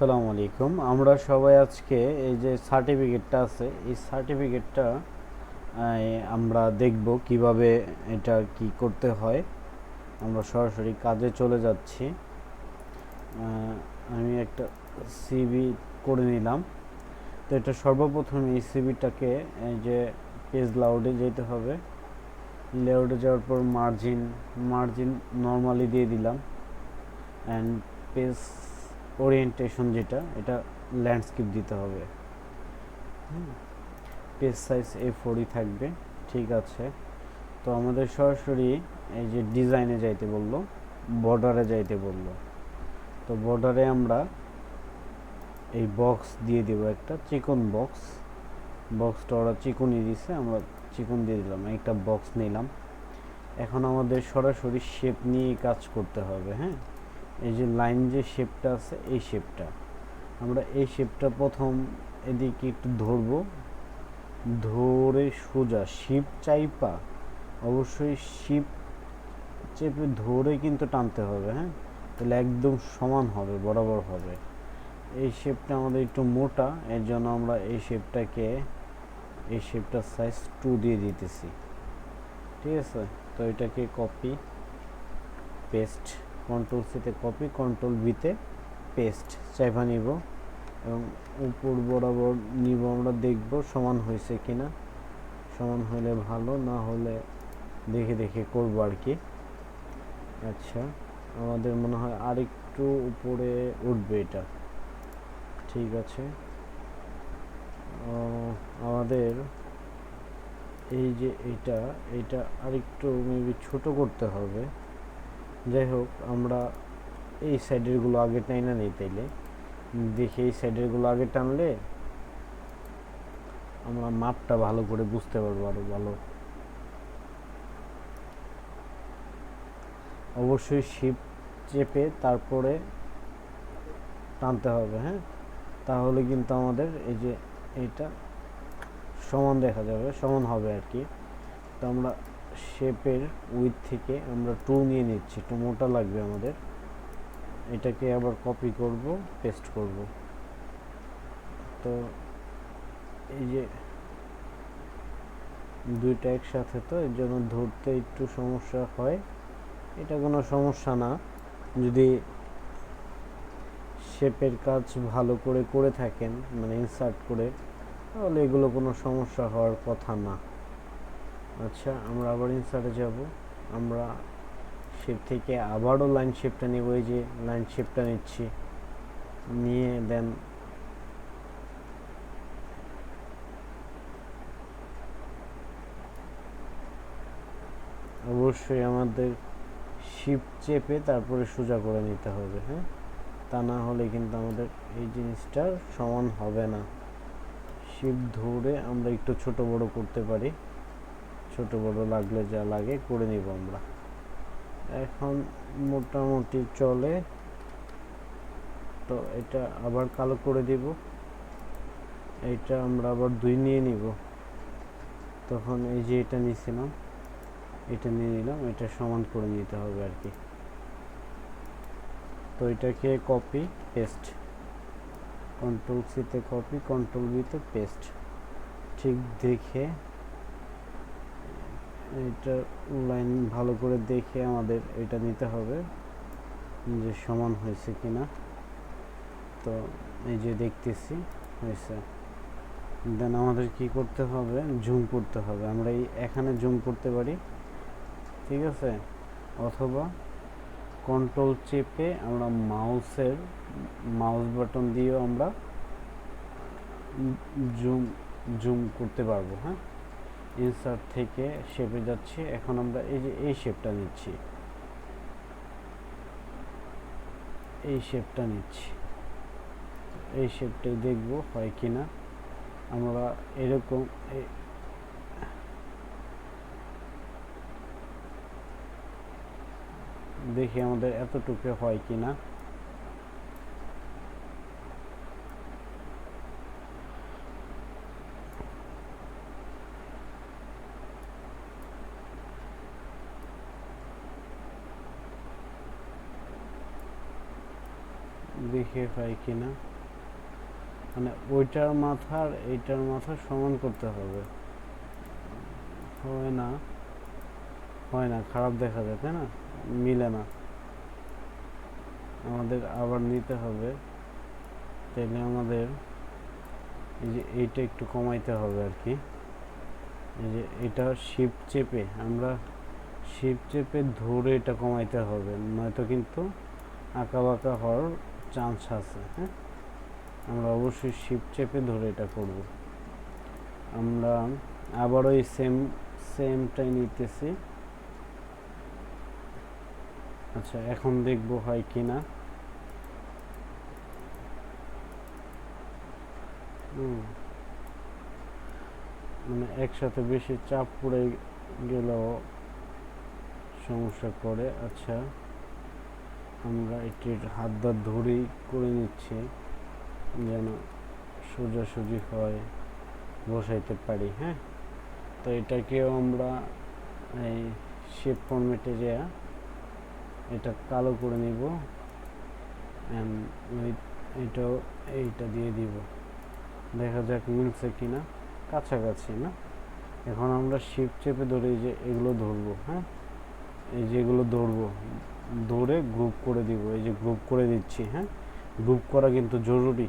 আসসালামু আলাইকুম। আমরা সবাই আজকে এই যে সার্টিফিকেটটা আছে, এই সার্টিফিকেটটা আমরা দেখব কিভাবে এটা কি করতে হয়। আমরা সরাসরি কাজে চলে যাচ্ছি। আমি একটা সিভি করে নিলাম। তো এটা সর্বপ্রথম এই সিভিটাকে এই যে পেজ লাউডে যেতে হবে। লাউডে যাওয়ার পর মার্জিন নর্মালি দিয়ে দিলাম। অ্যান্ড পেজ ওরিয়েন্টেশন যেটা, এটা ল্যান্ডস্কেপ দিতে হবে। পেজ সাইজ A4 থাকবে। ঠিক আছে, তো আমাদের সরাসরি এই যে ডিজাইনে যাইতে বললো, বর্ডারে যাইতে বললো। তো বর্ডারে আমরা এই বক্স দিয়ে দেব, একটা চিকন বক্সটা ওরা চিকনই দিছে, আমরা চিকন দিয়ে দিলাম, একটা বক্স নিলাম। এখন আমাদের সরাসরি শেপ নিয়ে কাজ করতে হবে। হ্যাঁ, এই যে লাইন যে শেপটা আছে, এই শেপটা আমরা প্রথম এদিকে একটু ধরবো, ধরে সোজা শিপ চাইপা, অবশ্যই শিপ চেপে ধরে কিন্তু টানতে হবে। হ্যাঁ, তাহলে একদম সমান হবে, বরাবর হবে। এই শেপটা আমাদের একটু মোটা, এর জন্য আমরা এই শেপটার সাইজ 2 দিয়ে দিতেছি। ঠিক আছে, তো এটাকে কপি পেস্ট, কন্ট্রোল সিতে কপি, কন্ট্রোল ভিতে পেস্ট চাইপা নিব এবং উপর বরাবর নিব। আমরা দেখব সমান হয়েছে কিনা। সমান হলে ভালো, না হলে দেখে দেখে করবো আর কি। আচ্ছা, আমাদের মনে হয় আরেকটু উপরে উঠবে এটা। ঠিক আছে, আমাদের এই যে এটা আরেকটু মেবি ছোট করতে হবে। যাই হোক, আমরা এই সাইডেরগুলো আগে টাইনা নেই, তাইলে দেখে এই সাইডেরগুলো আগে টানলে আমরা মাপটা ভালো করে বুঝতে পারবো আরো ভালো। অবশ্যই শিপ চেপে তারপরে টানতে হবে। হ্যাঁ, তাহলে কিন্তু আমাদের এই যে এইটা সমান দেখা যাবে, সমান হবে আর কি। তো আমরা শেপের উইথ থেকে আমরা 2 নিয়ে নিচ্ছি, একটু মোটা লাগবে আমাদের। এটাকে আবার কপি করব, পেস্ট করব। তো এই যে দুইটা একসাথে, তো এর জন্য ধরতে একটু সমস্যা হয়। এটা কোনো সমস্যা না, যদি শেপের কাজ ভালো করে থাকেন, মানে ইনসার্ট করে, তাহলে এগুলো কোনো সমস্যা হওয়ার কথা না। আচ্ছা, আমরা আবার ইনসার্টে যাব। আমরা শেপ থেকে আবারও লাইন শেপটা নেব, এই যে লাইন শেপটা নিচ্ছি, নিয়ে দেন অবশ্যই আমাদের শিপ চেপে তারপরে সোজা করে নিতে হবে। হ্যাঁ, তা না হলে কিন্তু আমাদের এই জিনিসটা সমান হবে না। শিপ ধরে আমরা একটু ছোট বড় করতে পারি, ছোট বড় লাগলে যা লাগে করে নিব আমরা। এখন মোটামুটি চলে। তো এটা আবার কালো করে দিব, এইটা আমরা আবার 2 নিয়ে নিব। তখন এই যে এটা নিয়েছিলাম, এটা নিয়ে নিলাম, এটা সমান করে নিতে হবে আর কি। তো এটাকে কপি পেস্ট, কন্ট্রোল সিতে কপি, কন্ট্রোল ভিতে পেস্ট। ঠিক দেখে এটা লাইন ভালো করে দেখে আমাদের এটা নিতে হবে যে সমান হয়েছে কিনা। তো এই যে দেখতেছি হয়েছে। দেন আমাদের কি করতে হবে, জুম করতে হবে। আমরা এখানে জুম করতে পারি, ঠিক আছে, অথবা কন্ট্রোল চেপে আমরা মাউস বাটন দিয়েও আমরা জুম করতে পারবো। হ্যাঁ, ইনসার্ট থেকে শেপে যাচ্ছি। এখন আমরা এই যে এই শেপটা নিচ্ছি, এই শেপটাই দেখবো হয় কিনা। আমরা এরকম দেখি আমাদের এতটুকু হয় কিনা। দেখে হয় কিনা। মানে ওইটার মাথার এইটার মাথা সমান করতে হবে। হয় না, হয় না, খারাপ দেখা যায়, তাই না? মিলে না, আমাদের আবার নিতে হবে। তাহলে আমাদের এই যে এইটা একটু কমাইতে হবে আর কি। এই যে এটা শিফট চেপে আমরা শিফট চেপে ধরে এটা কমাইতে হবে, নয়তো কিন্তু আঁকা বাঁকা হওয়ার চান্স আছে। হ্যাঁ, আমরা অবশ্যই শিফট চেপে ধরে এটা করব। আমরা আবারও এই সেমটাই নিতেছি। আচ্ছা, এখন দেখব হয় কি না। মানে একসাথে বেশি চাপ পড়ে গেলেও সমস্যা করে। আচ্ছা, আমরা এটির হাত ধরেই করে নিচ্ছি যেন সোজাসুজি হয়, বসাইতে পারি। হ্যাঁ, তো এটাকেও আমরা এই শেপ ফরম্যাটে যাওয়া এটা কালো করে নিব, এটাও এইটা দিয়ে দিব, দেখা যাক মিলছে কিনা, কাছাকাছি না। এখন আমরা শিফট চেপে ধরে এই যে এগুলো ধরবো। হ্যাঁ, এই যে এগুলো ধরবো, ধরে গ্রুপ করে দিব। এই যে গ্রুপ করে দিচ্ছি। হ্যাঁ, গ্রুপ করা কিন্তু জরুরি।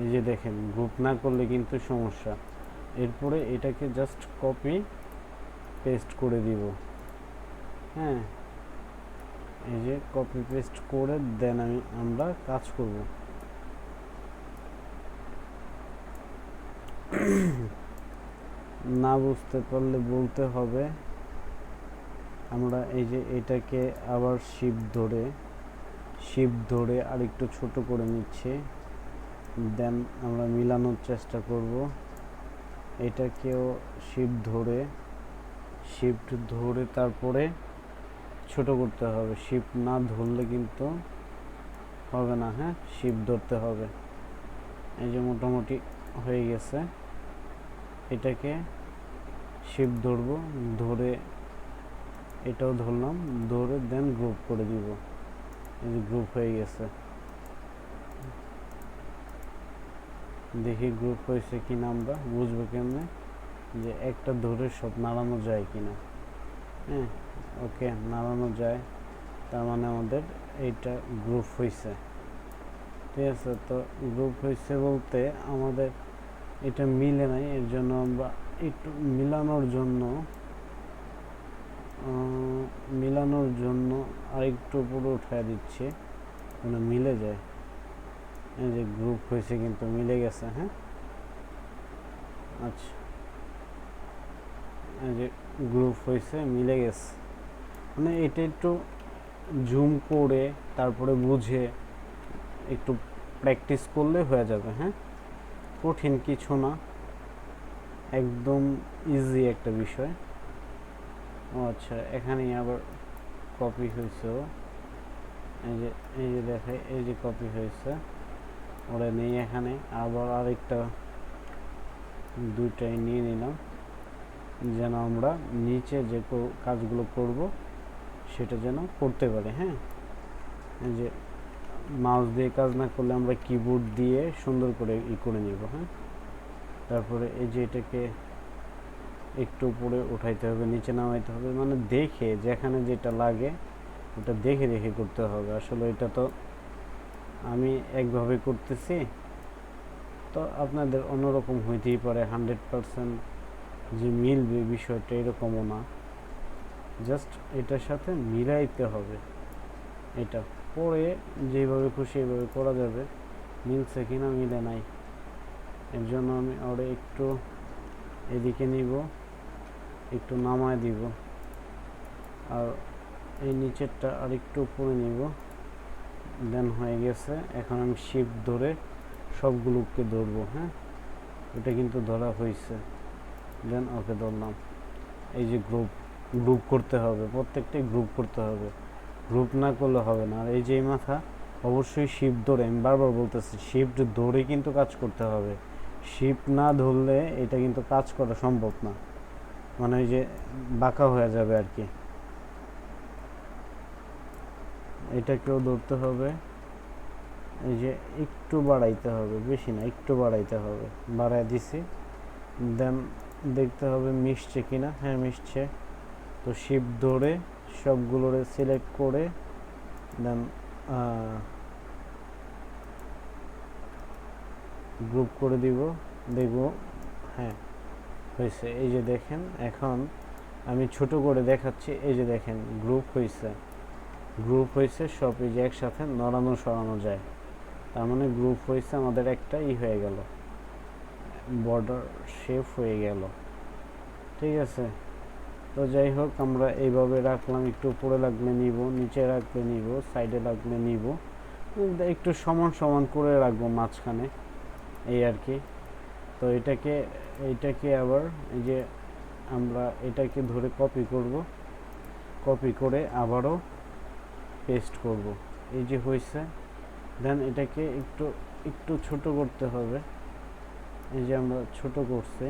এই যে দেখেন, গ্রুপ না করলে কিন্তু সমস্যা। এরপরে এটাকে জাস্ট কপি পেস্ট করে দিব। হ্যাঁ, এই যে কপি পেস্ট করে দেন আমরা কাজ করব। না বুঝতে পারলে বলতে হবে। আমরা এই যে এটাকে আবার শিফট ধরে আরেকটু ছোট করে নিচ্ছে, দেন আমরা মিলানোর চেষ্টা করব। এটাকেও শিফট ধরে তারপরে ছোট করতে হবে। শিফট না ধরলে কিন্তু হবে না। হ্যাঁ, শিফট ধরতে হবে। এই যে মোটামুটি হয়ে গেছে। এটাকে শিফট ধরবো, ধরে এটাও ধরলাম, ধরে দেন গ্রুপ করে দিব। এই যে গ্রুপ হয়ে গেছে। দেখি গ্রুপ হয়েছে কিনা, আমরা বুঝবো কেমনে যে একটা ধরে সব নাড়ানো যায় কিনা। হ্যাঁ, ওকে, নাড়ানো যায়, তার মানে আমাদের এইটা গ্রুপ হয়েছে। ঠিক আছে, তো গ্রুপ হয়েছে বলতে আমাদের এটা মিলে নাই, এর জন্য আমরা একটু মিলানোর জন্য আরেকটু উপরে উঠায় দিচ্ছি, মানে মিলে যায়। এই যে গ্রুপ হয়েছে, কিন্তু মিলে গেছে। হ্যাঁ, আচ্ছা, এই যে গ্রুপ হয়েছে, মিলে গেছে। মানে এটা একটু জুম করে তারপরে বুঝে একটু প্র্যাকটিস করলে হয়ে যাবে। হ্যাঁ, কঠিন কিছু না, একদম ইজি একটা বিষয়। ও আচ্ছা, এখানেই আবার কপি হয়েছে। এই যে দেখাই, এই যে কপি হয়েছে, ওরা নেই এখানে। আবার আরেকটা দুইটাই নিয়ে নিলাম, যেন আমরা নিচে যে কাজগুলো করব সেটা যেন করতে পারি। হ্যাঁ, এই যে মাউস দিয়ে কাজ না করলে আমরা কিবোর্ড দিয়ে সুন্দর করে করে নিব। হ্যাঁ, তারপরে এই যে এটাকে একটু উপরে উঠাইতে হবে, নিচে নামাইতে হবে, মানে দেখে যেখানে যেটা লাগে ওটা দেখে দেখে করতে হবে। আসলে এটা তো আমি একভাবে করতেছি, তো আপনাদের অন্যরকম হইতেই পারে। 100% যে মিলবে বিষয়টা এরকমও না, জাস্ট এটার সাথে মিলাইতে হবে। এটা পরে যেভাবে খুশি এইভাবে করা যাবে। মিলছে কিনা, মিলে নাই, এর জন্য আমি ওরে একটু এদিকে নিব, একটু নামায় দিব, আর এই নিচেরটা আরেকটু উপরে নিব, দেন হয়ে গেছে। এখন আমি শিফট ধরে সবগুলোকে ধরবো। হ্যাঁ, এটা কিন্তু ধরা হয়েছে, দেন ওকে ধরলাম। এই যে গ্রুপ করতে হবে, প্রত্যেকটাই গ্রুপ করতে হবে, গ্রুপ না করলে হবে না। আর এই যে মাথা অবশ্যই শিফট ধরে, আমি বারবার বলতেছি শিফট ধরে কিন্তু কাজ করতে হবে। শিফট না ধরলে এটা কিন্তু কাজ করা সম্ভব না, মানে ওই যে বাঁকা হয়ে যাবে আর কি। এটাকেও ধরতে হবে, এই যে একটু বাড়াইতে হবে, বেশি না, একটু বাড়াইতে হবে, বাড়ায় দিছি। দেন দেখতে হবে মিশছে কিনা, হ্যাঁ মিশছে। তো শিফট ধরে সবগুলোরে সিলেক্ট করে দেন গ্রুপ করে দিব, দেখব হ্যাঁ হয়েছে। এই যে দেখেন, এখন আমি ছোট করে দেখাচ্ছি, এই যে দেখেন গ্রুপ হয়েছে, গ্রুপ হয়েছে সব এই যে একসাথে নড়ানো সরানো যায়, তার মানে গ্রুপ হয়েছে, আমাদের একটা হয়ে গেল, বর্ডার শেপ হয়ে গেল। ঠিক আছে, তো যাই হোক আমরা এইভাবে রাখলাম, একটু উপরে লাগলে নিব, নিচে রাখলে নিব, সাইডে লাগলে নিব, একটু সমান সমান করে রাখবো মাঝখানে, এই আর কি। তো এইটাকে আবার এই যে আমরা এটাকে ধরে কপি করব, কপি করে আবারও পেস্ট করব, এই যে হয়েছে। দেন এটাকে একটু একটু ছোট করতে হবে, এই যে আমরা ছোট করছি,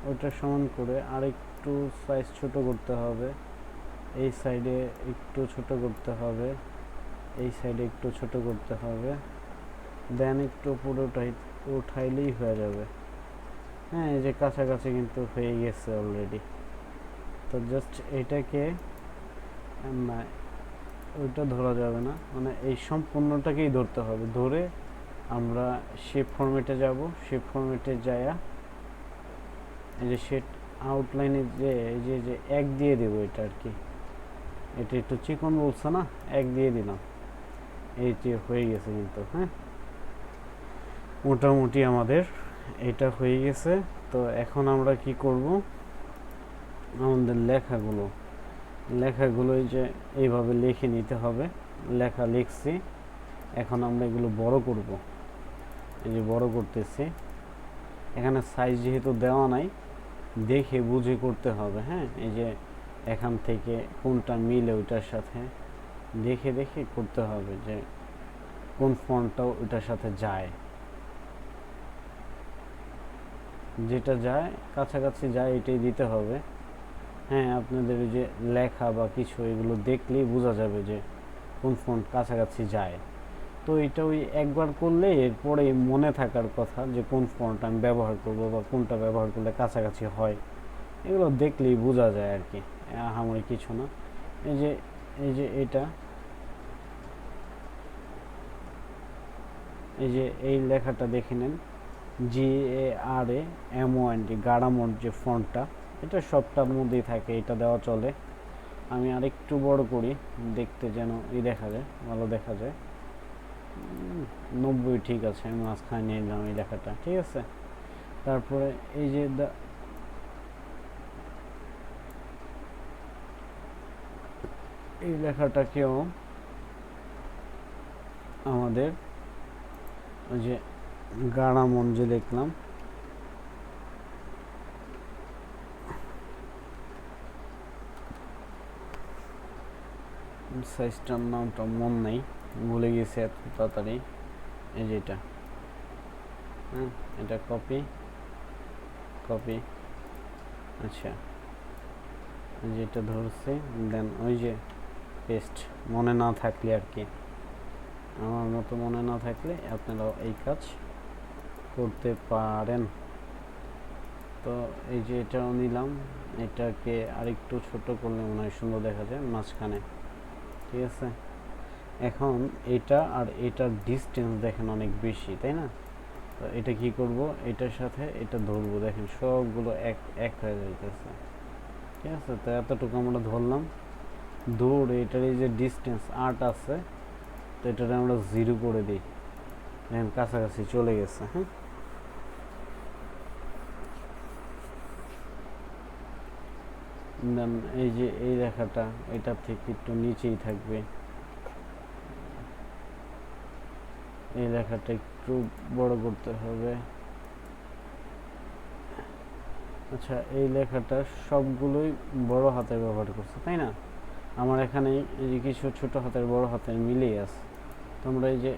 ওইটা সমান করে আর একটু সাইজ ছোট করতে হবে, এই সাইডে একটু ছোট করতে হবে, এই সাইডে একটু ছোট করতে হবে, দেন একটু পুরোটাই উঠাইলেই হয়ে যাবে। হ্যাঁ, এই যে কাছাকাছি কিন্তু হয়ে গেছে অলরেডি। তো জাস্ট এটাকে না, ওইটা ধরা যাবে না, মানে এই সম্পূর্ণটাকেই ধরতে হবে, ধরে আমরা শেপ ফরম্যাটে যাব, শেপ ফরম্যাটে যায়া এই যে শেড আউটলাইনে যে এই যে এক দিয়ে দেবো, এটা আর কি, এটা একটু চিকন বলছে না, এক দিয়ে দিলাম, এই যে হয়ে গেছে কিন্তু। হ্যাঁ, মোটামুটি আমাদের এটা হয়ে গেছে। তো এখন আমরা কি করব, আমাদের লেখাগুলো এই যে এইভাবে লিখে নিতে হবে, লেখা লিখছি, এখন আমরা এগুলো বড় করব, এই যে বড় করতেছি। এখানে সাইজ যেহেতু দেওয়া নাই, দেখে বুঝে করতে হবে। হ্যাঁ, এই যে এখান থেকে কোনটা মিলে ওইটার সাথে দেখে দেখে করতে হবে, যে কোন ফন্টটা ওইটার সাথে যায়, যেটা যায় কাছাকাছি যায় এটাই দিতে হবে। হ্যাঁ, আপনাদের ওই যে লেখা বা কিছু এগুলো দেখলেই বোঝা যাবে যে কোন ফন্ট কাছাকাছি যায়। তো এটা ওই একবার করলে এরপরে মনে থাকার কথা যে কোন ফন্ট আমি ব্যবহার করব বা কোনটা ব্যবহার করলে কাছাকাছি হয়, এগুলো দেখলেই বোঝা যায় আর কি, আহামরি কিছু না। এই যে এটা, এই যে এই লেখাটা দেখে নেন, GARAMOND, গারামন্ড যে ফন্টটা, এটা সবটার মধ্যেই থাকে, এটা দেওয়া চলে। আমি আরেকটু বড় করি, দেখতে যেন দেখা যায়, ভালো দেখা যায়। 90 ঠিক আছে, আমি মাঝখানে নিয়ে নিলাম এই লেখাটা, ঠিক আছে। তারপরে এই যে এই লেখাটাকেও আমাদের ওই যে গারামন যে লিখলাম, সাইজটার নামটা মন নাই, ভুলে গেছি এত তাড়াতাড়ি। এই যে এটা, হ্যাঁ এটা কপি, আচ্ছা যেটা ধরছে, দেন ওই যে পেস্ট, মনে না থাকলে আর কি, আমার মতো মনে না থাকলে আপনারাও এই কাজ করতে পারেন। তো এই যে এটাও নিলাম, এটাকে আরেকটু ছোট করলে মনে হয় সুন্দর দেখা যায় মাঝখানে, ঠিক আছে। এখন এটা আর এটার ডিস্টেন্স দেখেন অনেক বেশি, তাই না? তো এটা কি করব, এটার সাথে এটা ধরবো, দেখেন সবগুলো এক হয়ে যাইতেছে, ঠিক আছে। তো এতটুকু আমরা ধরলাম, দৌড়ে এটার এই যে ডিস্টেন্স 8 আছে, তো এটার আমরা 0 করে দিই, দেখেন কাছাকাছি চলে গেছে। হ্যাঁ, দেন এই যে এই রেখাটা এটার থেকে একটু নিচেই থাকবে, এই লেখাটা একটু বড় করতে হবে। আচ্ছা, এই লেখাটা সবগুলোই বড় হাতে ব্যবহার করছে, তাই না? আমার এখানে এই যে কিছু ছোট হাতের বড় হাতের মিলেই আছে। তোমরা এই যে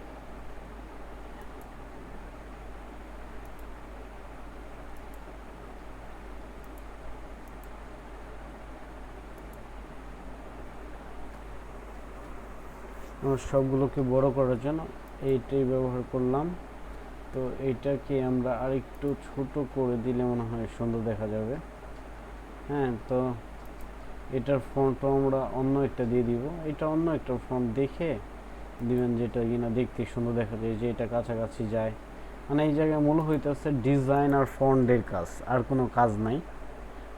সবগুলোকে বড় করার জন্য এইটাই ব্যবহার করলাম। তো এইটাকে আমরা আরেকটু ছোট করে দিলে মনে হয় সুন্দর দেখা যাবে। হ্যাঁ, তো এটার ফন্টও আমরা অন্য একটা দিয়ে দিব। এটা অন্য একটা ফন্ট দেখে দিবেন যেটা কিনা দেখতে সুন্দর দেখা যায়, যে এটা কাছাকাছি যায়। মানে এই জায়গায় মূল হইতেছে ডিজাইন আর ফন্টের কাজ, আর কোনো কাজ নাই।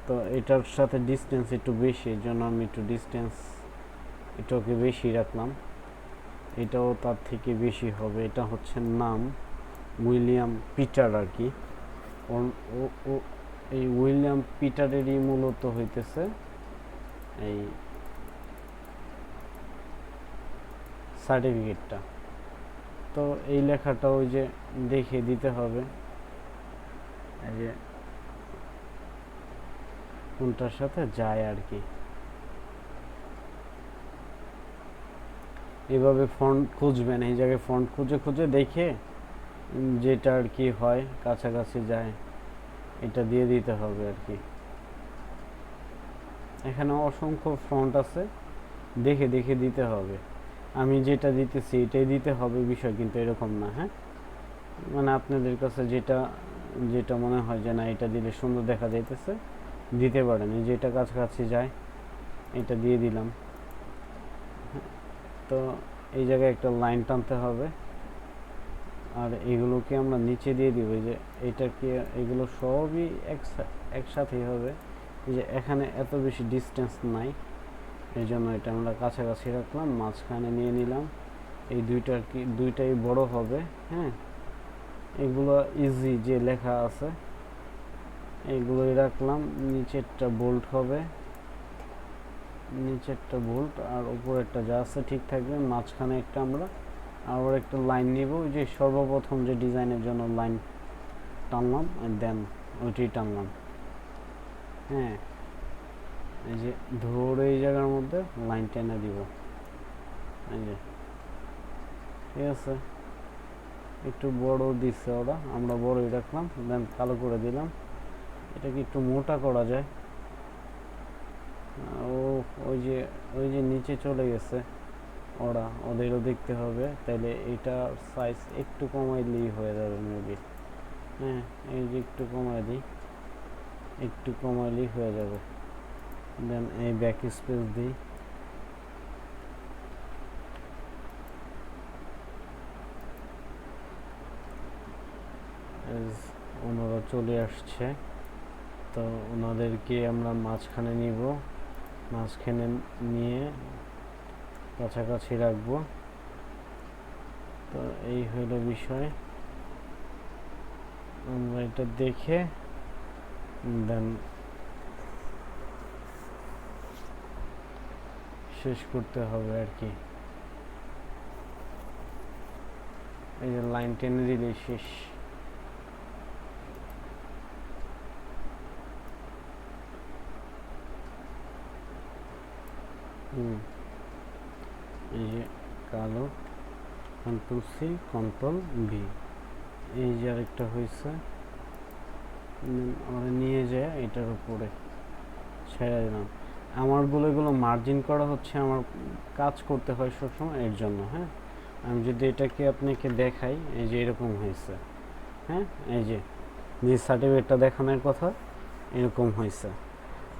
তো এটার সাথে ডিস্টেন্স একটু বেশি, এই জন্য আমি একটু ডিস্টেন্স এটাকে বেশি রাখলাম। এটাও তার থেকে বেশি হবে। এটা হচ্ছে নাম উইলিয়াম পিটার আর কি। এই উইলিয়াম পিটারেরই মূলত হইতেছে এই সার্টিফিকেটটা। তো এই লেখাটা ওই যে দেখে দিতে হবে, এই যে কোনটার সাথে যায় আর কি। এভাবে ফন্ট খুঁজবেন, এই জায়গায় ফন্ট খুঁজে খুঁজে দেখে যেটা আর কি হয় কাছাকাছি যায় এটা দিয়ে দিতে হবে আর কি। এখানে অসংখ্য ফন্ট আছে, দেখে দেখে দিতে হবে। আমি যেটা দিতেছি এটাই দিতে হবে বিষয় কিন্তু এরকম না। হ্যাঁ, মানে আপনাদের কাছে যেটা যেটা মনে হয় যে না এটা দিলে সুন্দর দেখা যাইতেছে দিতে পারেন। এই যেটা কাছাকাছি যায় এটা দিয়ে দিলাম। তো এই জায়গায় একটা লাইন টানতে হবে, আর এগুলোকে আমরা নিচে দিয়ে দিব। যে এটাকে এগুলো সবই একসাথেই হবে। এই যে এখানে এত বেশি ডিস্টেন্স নাই, এই জন্য এটা আমরা কাছাকাছি রাখলাম, মাঝখানে নিয়ে নিলাম। এই দুইটাই বড় হবে। হ্যাঁ, এগুলো ইজি যে লেখা আছে এইগুলোই রাখলাম। নিচেরটা বোল্ট হবে, নিচেরটা বোল্ট, আর উপরেরটা যা আছে ঠিক থাকবে। মাঝখানে একটা আমরা আবার একটা লাইন নিব, ওই যে সর্বপ্রথম যে ডিজাইনের জন্য লাইন টানলাম দেন ওইটাই টানলাম। হ্যাঁ, এই যে ধরে এই জায়গার মধ্যে লাইন টেনে দিব। এই যে ঠিক আছে, একটু বড় দিচ্ছে ওরা, আমরা বড়ই রাখলাম, দেন কালো করে দিলাম। এটাকে একটু মোটা করা যায়। ওই যে নিচে চলে গেছে ওদেরও দেখতে হবে, তাইলে এটা সাইজ একটু কমাইলেই হয়ে যাবে মেবি। হ্যাঁ, এই যে একটু কমাই দিই, একটু কমাইলেই হয়ে যাবে। দেন এই ব্যাক স্পেস দিই। ওনারা চলে আসছে, তো ওনাদেরকে আমরা মাঝখানে নিব, মাঝখানে নিয়ে কাছাকাছি রাখবো। তো এই হইল বিষয়। আমরা এটা দেখে দেন শেষ করতে হবে আর কি। এই যে লাইন টেনে দিলেই শেষ। এই যে কালো, কন্ট্রোল সি কন্ট্রোল ভি, এই যে আরেকটা হয়েছে। আমরা নিয়ে যায় এটার উপরে ছেড়ে দিলাম। এগুলো মার্জিন করা হচ্ছে, আমার কাজ করতে হয় সবসময় এর জন্য। হ্যাঁ, আমি যদি এটাকে আপনাকে দেখাই, এই যে এরকম হয়েছে। হ্যাঁ, এই যে সার্টিফিকেটটা দেখানোর কথা এরকম হয়েছে।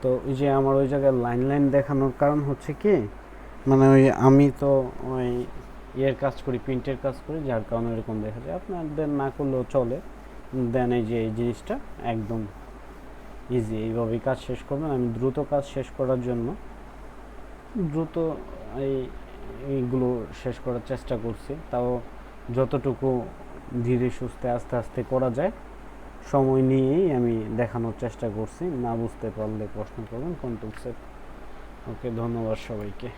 তো ওই যে আমার ওই জায়গায় লাইন লাইন দেখানোর কারণ হচ্ছে কি, মানে ওই আমি তো ওই কাজ করি, প্রিন্টের কাজ করি, যার কারণে এরকম দেখা যায়। আপনাদের না করলেও চলে। দেন এই যে এই জিনিসটা একদম ইজি, এইভাবেই কাজ শেষ করবেন। আমি দ্রুত কাজ শেষ করার জন্য দ্রুত এইগুলো শেষ করার চেষ্টা করছি, তাও যতটুকু ধীরে সুস্থে আস্তে আস্তে করা যায় সময় নিয়েই আমি দেখানোর চেষ্টা করছি। না বুঝতে পারলে প্রশ্ন করবেন, কন্ট্রোল সেট। ওকে, ধন্যবাদ সবাইকে।